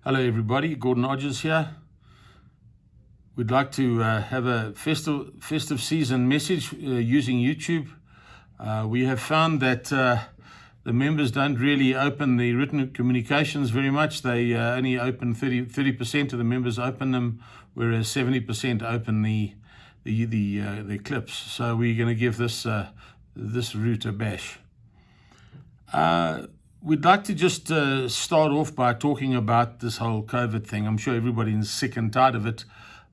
Hello everybody, Gordon Odgers here. We'd like to have a festive season message using YouTube. We have found that the members don't really open the written communications very much. They only open 30% of the members open them, whereas 70% open the clips. So we're going to give this route a bash. We'd like to just start off by talking about this whole COVID thing. I'm sure everybody's sick and tired of it.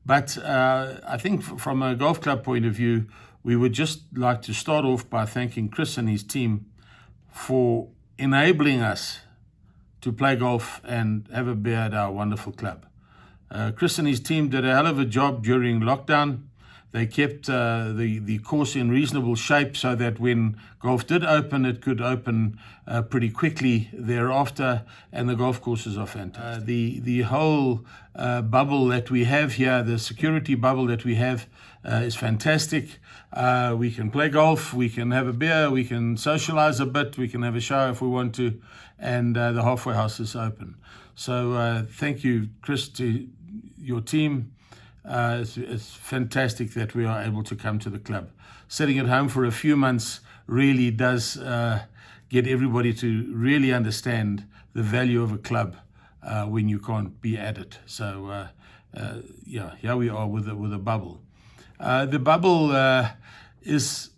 But I think from a golf club point of view, we would just like to start off by thanking Chris and his team for enabling us to play golf and have a beer at our wonderful club. Chris and his team did a hell of a job during lockdown. They kept the course in reasonable shape so that when golf did open, it could open pretty quickly thereafter, and the golf courses are fantastic. The whole bubble that we have here, the security bubble that we have, is fantastic. We can play golf, we can have a beer, we can socialize a bit, we can have a shower if we want to, and the halfway house is open. So thank you, Chris, to your team. It's fantastic that we are able to come to the club. Sitting at home for a few months really does get everybody to really understand the value of a club when you can't be at it. So yeah, here we are with a bubble. The bubble is,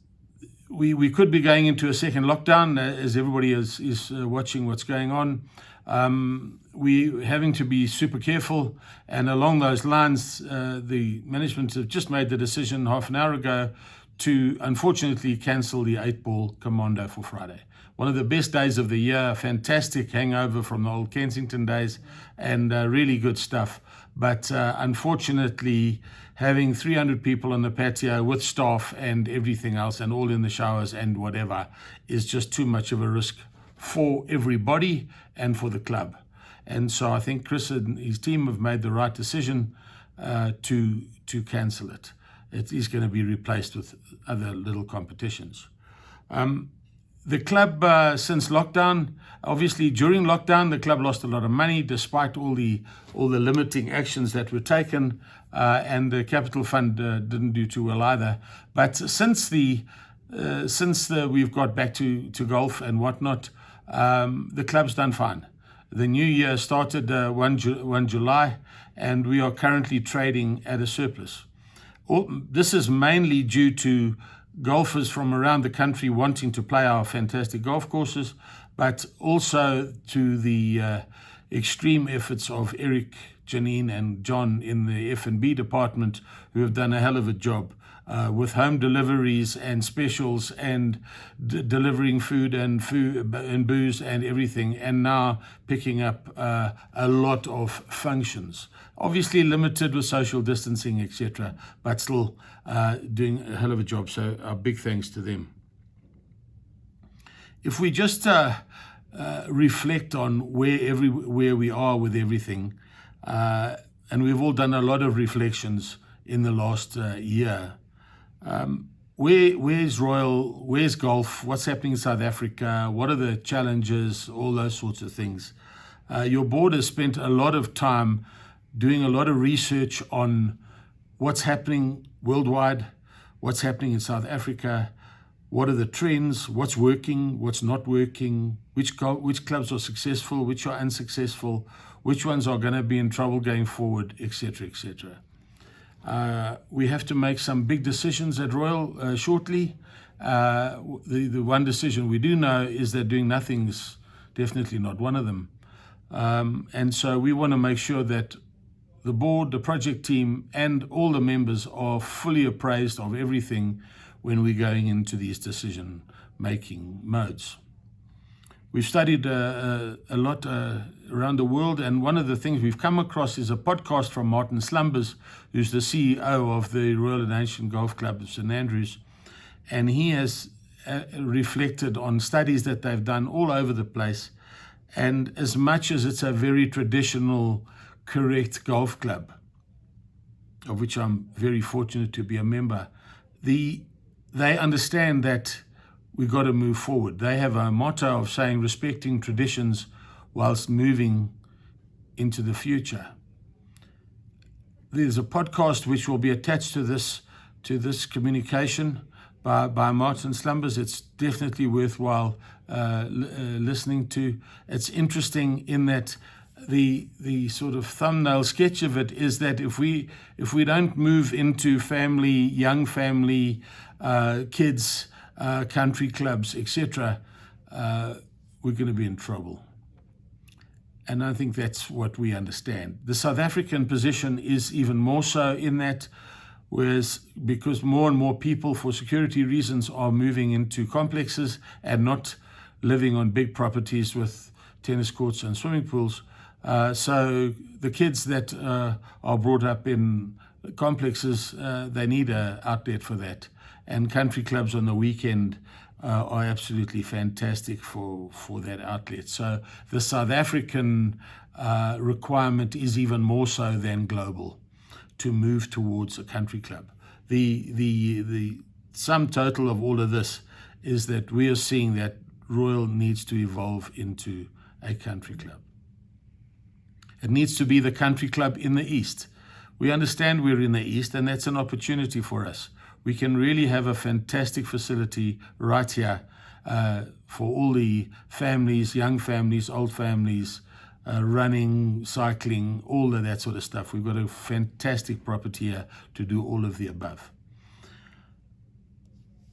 we could be going into a second lockdown as everybody is watching what's going on. We're having to be super careful, and along those lines, the management have just made the decision half an hour ago to unfortunately cancel the 8-ball Commando for Friday. One of the best days of the year, fantastic hangover from the old Kensington days, and really good stuff. But unfortunately, having 300 people on the patio with staff and everything else, and all in the showers and whatever, is just too much of a risk for everybody and for the club. And so I think Chris and his team have made the right decision to cancel it. It is going to be replaced with other little competitions. The club, since lockdown, obviously during lockdown, the club lost a lot of money despite all the limiting actions that were taken, and the capital fund didn't do too well either. But since we've got back to golf and whatnot, the club's done fine. The new year started 1 July, and we are currently trading at a surplus. This is mainly due to golfers from around the country wanting to play our fantastic golf courses, but also to the extreme efforts of Eric, Janine, and John in the F&B department, who have done a hell of a job with home deliveries and specials and delivering food and booze and everything, and now picking up a lot of functions. Obviously limited with social distancing, etc., but still doing a hell of a job. So our big thanks to them. If we just reflect on where we are with everything, and we've all done a lot of reflections in the last year. Where's Royal? Where's golf? What's happening in South Africa? What are the challenges? All those sorts of things. Your board has spent a lot of time doing a lot of research on what's happening worldwide, what's happening in South Africa, what are the trends, what's working, what's not working, which clubs are successful, which are unsuccessful, which ones are going to be in trouble going forward, etc., etc. We have to make some big decisions at Royal shortly. The one decision we do know is that doing nothing's definitely not one of them. And so we want to make sure that the board, the project team, and all the members are fully appraised of everything when we're going into these decision-making modes. We've studied a lot around the world, and one of the things we've come across is a podcast from Martin Slumbers, who's the CEO of the Royal and Ancient Golf Club of St Andrews, and he has reflected on studies that they've done all over the place. And as much as it's a very traditional, correct golf club, of which I'm very fortunate to be a member, they understand that we've got to move forward. They have a motto of saying respecting traditions whilst moving into the future. There's a podcast which will be attached to this communication by Martin Slumbers. It's definitely worthwhile listening to. It's interesting in that the sort of thumbnail sketch of it is that if we don't move into young family, kids, country clubs, etc., we're going to be in trouble. And I think that's what we understand. The South African position is even more so in that, whereas because more and more people, for security reasons, are moving into complexes and not living on big properties with tennis courts and swimming pools. So the kids that are brought up in complexes, they need an outlet for that. And country clubs on the weekend are absolutely fantastic for that outlet. So the South African requirement is even more so than global to move towards a country club. The sum total of all of this is that we are seeing that Royal needs to evolve into a country club. It needs to be the country club in the East. We understand we're in the East, and that's an opportunity for us. We can really have a fantastic facility right here for all the families, young families, old families, running, cycling, all of that sort of stuff. We've got a fantastic property here to do all of the above.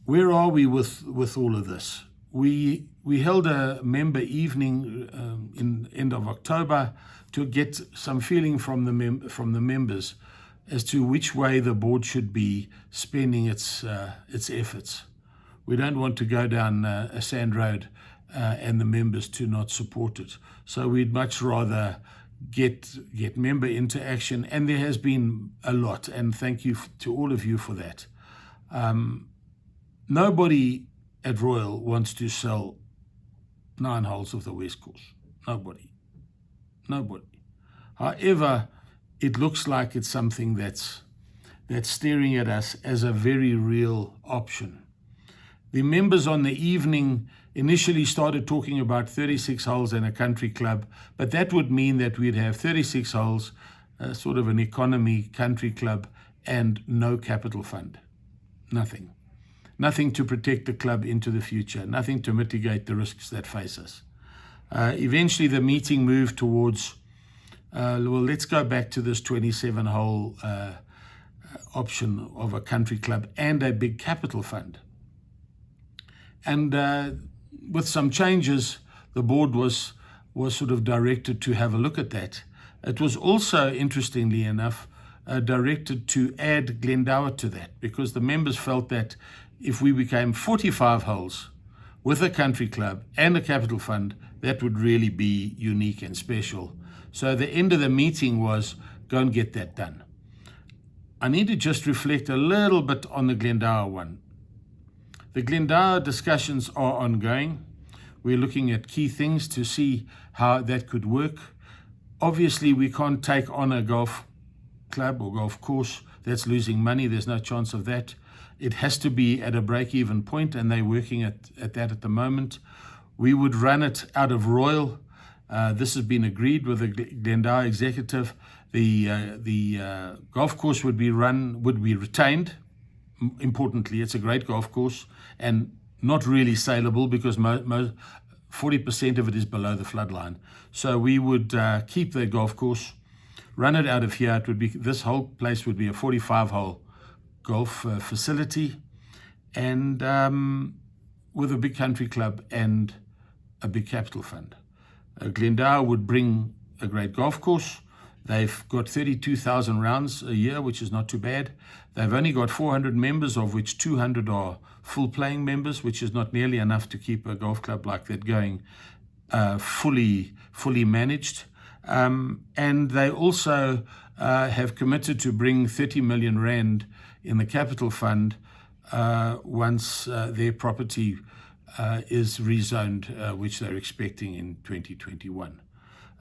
Where are we with all of this? We held a member evening in end of October to get some feeling from the members as to which way the board should be spending its efforts. We don't want to go down a sand road and the members to not support it. So we'd much rather get member interaction, and there has been a lot, and thank you to all of you for that. Nobody at Royal wants to sell 9 holes of the West Course. Nobody. However, it looks like it's something that's staring at us as a very real option. The members on the evening initially started talking about 36 holes and a country club, but that would mean that we'd have 36 holes, sort of an economy country club, and no capital fund. Nothing to protect the club into the future, nothing to mitigate the risks that face us. Eventually the meeting moved towards, let's go back to this 27-hole option of a country club and a big capital fund. And with some changes, the board was sort of directed to have a look at that. It was also, interestingly enough, directed to add Glendale to that, because the members felt that if we became 45 holes with a country club and a capital fund, that would really be unique and special. So the end of the meeting was, go and get that done. I need to just reflect a little bit on the Glendale one. The Glendale discussions are ongoing. We're looking at key things to see how that could work. Obviously, we can't take on a golf club or golf course that's losing money. There's no chance of that. It has to be at a break-even point, and they're working at that at the moment. We would run it out of Royal. This has been agreed with the Glendale executive. The golf course would be retained. Importantly, it's a great golf course and not really saleable because 40% of it is below the floodline. So we would keep the golf course, run it out of here. This whole place would be a 45-hole golf facility, and with a big country club and a big capital fund. Glendale would bring a great golf course. They've got 32,000 rounds a year, which is not too bad. They've only got 400 members, of which 200 are full playing members, which is not nearly enough to keep a golf club like that going fully managed. And they also have committed to bring 30 million rand in the capital fund once their property is rezoned, which they're expecting in 2021.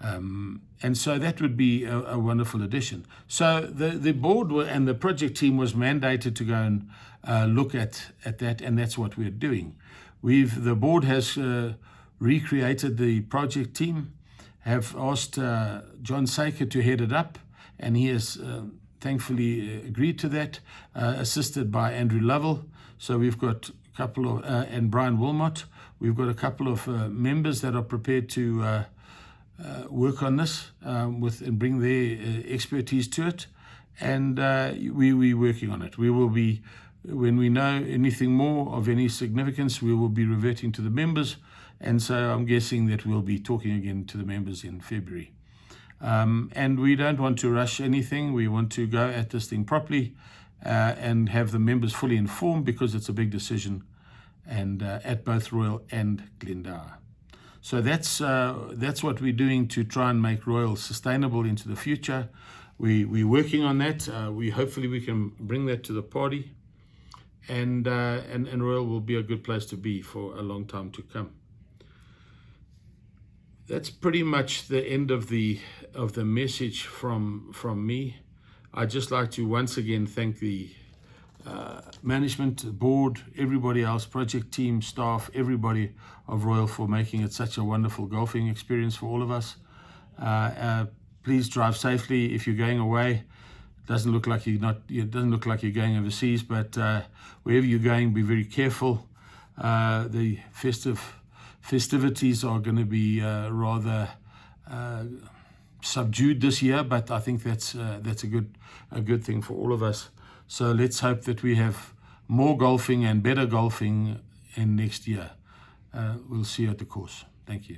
And so that would be a wonderful addition. So the board and the project team was mandated to go and look at that, and that's what we're doing. The board has recreated the project team, have asked John Saker to head it up, and he has thankfully agreed to that, assisted by Andrew Lovell. So we've got a couple of, and Brian Wilmot, we've got a couple of members that are prepared to work on this and bring their expertise to it. And we're working on it. We will be, when we know anything more of any significance, we will be reverting to the members. And so I'm guessing that we'll be talking again to the members in February. And we don't want to rush anything. We want to go at this thing properly and have the members fully informed, because it's a big decision, and at both Royal and Glendale. So that's what we're doing to try and make Royal sustainable into the future. We're working on that. Hopefully we can bring that to the party, and Royal will be a good place to be for a long time to come. That's pretty much the end of the message from me. I'd just like to once again thank the management, board, everybody else, project team, staff, everybody of Royal for making it such a wonderful golfing experience for all of us. Please drive safely if you're going away. It doesn't look like you're going overseas, but wherever you're going, be very careful. The festivities are going to be rather subdued this year, but I think that's a good thing for all of us. So let's hope that we have more golfing and better golfing in next year. We'll see you at the course. Thank you.